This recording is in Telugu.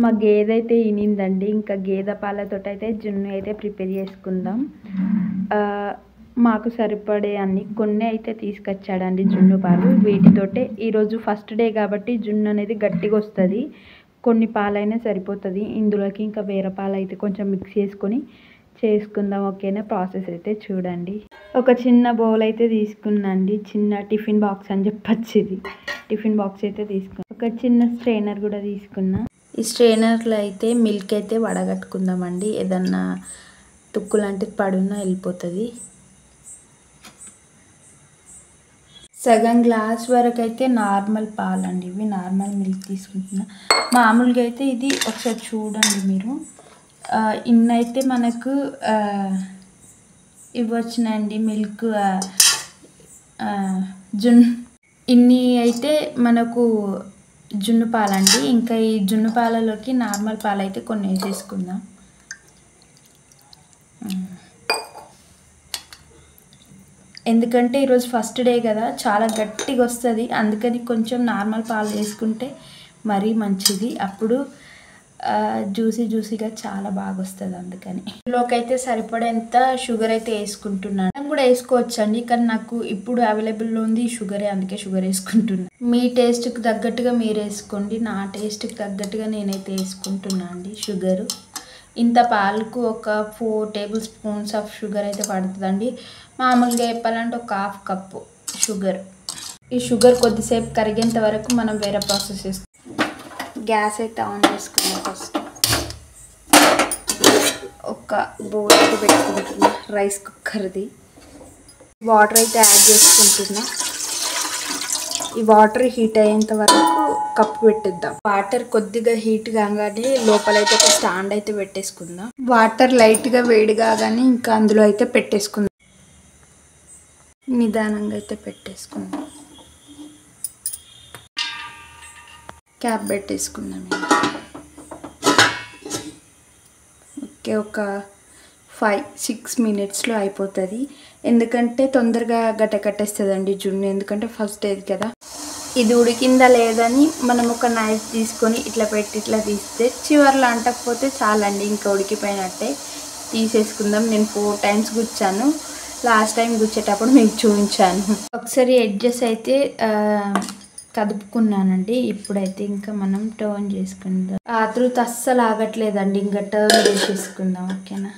మా గేదె అయితే ఈనిందండి. ఇంకా గేదె పాలతోటైతే జున్ను అయితే ప్రిపేర్ చేసుకుందాం. మాకు సరిపడే అన్ని కొన్ని అయితే తీసుకొచ్చాడండి జున్ను పాలు. వీటితోటే ఈరోజు ఫస్ట్ డే కాబట్టి జున్ను అనేది గట్టిగా వస్తుంది. కొన్ని పాలైనా సరిపోతుంది. ఇందులోకి ఇంకా వేరే పాలు అయితే కొంచెం మిక్స్ చేసుకుందాం. ఓకేనా? ప్రాసెస్ అయితే చూడండి. ఒక చిన్న బౌల్ అయితే తీసుకున్నాండి. చిన్న టిఫిన్ బాక్స్ అని చెప్పచ్చు. ఇది టిఫిన్ బాక్స్ అయితే తీసుకున్నా. ఒక చిన్న స్ట్రైనర్ కూడా తీసుకున్నా. ఈ స్ట్రైనర్లో అయితే మిల్క్ అయితే వడగట్టుకుందామండి. ఏదన్నా తుక్కు లాంటిది పడున్నా వెళ్ళిపోతుంది. సగం గ్లాస్ వరకు అయితే నార్మల్ పాలండి. ఇవి నార్మల్ మిల్క్ తీసుకుంటున్నా. మామూలుగా అయితే ఇది ఒకసారి చూడండి మీరు. ఇన్నైతే మనకు ఇవ్వచ్చునండి మిల్క్ ఇన్ని అయితే మనకు జున్ను పాలండి. ఇంకా ఈ జున్ను పాలలోకి నార్మల్ పాలు అయితే కొన్ని వేసేసుకుందాం. ఎందుకంటే ఈరోజు ఫస్ట్ డే కదా, చాలా గట్టిగా వస్తుంది. అందుకని కొంచెం నార్మల్ పాలు వేసుకుంటే మరీ మంచిది. అప్పుడు జ్యూసీగా చాలా బాగా వస్తుంది. అందుకని ఇందులోకి అయితే సరిపడేంత షుగర్ అయితే వేసుకుంటున్నాను. మనం కూడా వేసుకోవచ్చండి, కానీ నాకు ఇప్పుడు అవైలబుల్లో ఉంది షుగరే, అందుకే షుగర్ వేసుకుంటున్నాను. మీ టేస్ట్కి తగ్గట్టుగా మీరు వేసుకోండి. నా టేస్ట్కి తగ్గట్టుగా నేనైతే వేసుకుంటున్నాను అండి షుగరు. ఇంత పాలకు ఒక 4 టేబుల్ స్పూన్స్ ఆఫ్ షుగర్ అయితే పడుతుందండి. మామూలుగా చెప్పాలంటే ఒక 1/2 కప్పు షుగర్. ఈ షుగర్ కొద్దిసేపు కరిగేంత వరకు మనం వేరే ప్రాసెస్ చేస్తాం. గ్యాస్ అయితే ఆన్ చేసుకున్నాం. ఫస్ట్ ఒక బౌల్ అయితే పెట్టుకుంటున్నా, రైస్ కుక్కర్ది. వాటర్ అయితే యాడ్ చేసుకుంటున్నా. ఈ వాటర్ హీట్ అయ్యేంత వరకు కప్పు పెట్టిద్దాం. వాటర్ కొద్దిగా హీట్ కాగానే లోపలైతే ఒక స్టాండ్ అయితే పెట్టేసుకుందాం. వాటర్ లైట్గా వేడి కాగానే ఇంకా అందులో అయితే పెట్టేసుకుందాం. నిదానంగా అయితే పెట్టేసుకుందాం. క్యాప్ పెట్టేసుకుందాం. ఓకే, ఒక 5-6 మినిట్స్లో అయిపోతుంది. ఎందుకంటే తొందరగా గట్టకట్టేస్తుందండి జున్ను. ఎందుకంటే ఫస్ట్ ఏది కదా. ఇది ఉడికిందా లేదని మనం ఒక నైఫ్ తీసుకొని ఇట్లా పెట్టి ఇట్లా తీస్తే చివర్లో అంటకపోతే చాలండి, ఇంకా ఉడికిపోయినట్టే. తీసేసుకుందాం. నేను 4 టైమ్స్ గుచ్చాను. లాస్ట్ టైం గుచ్చేటప్పుడు మీకు చూపించాను. ఒకసారి ఎడ్జెస్ అయితే కదుపుకున్నానండి. ఇప్పుడైతే ఇంకా మనం టర్న్ చేసుకుందాం. ఆతృత అస్సలు ఆగట్లేదండి. ఇంకా టర్న్ చేసేసుకుందాం. ఓకేనా?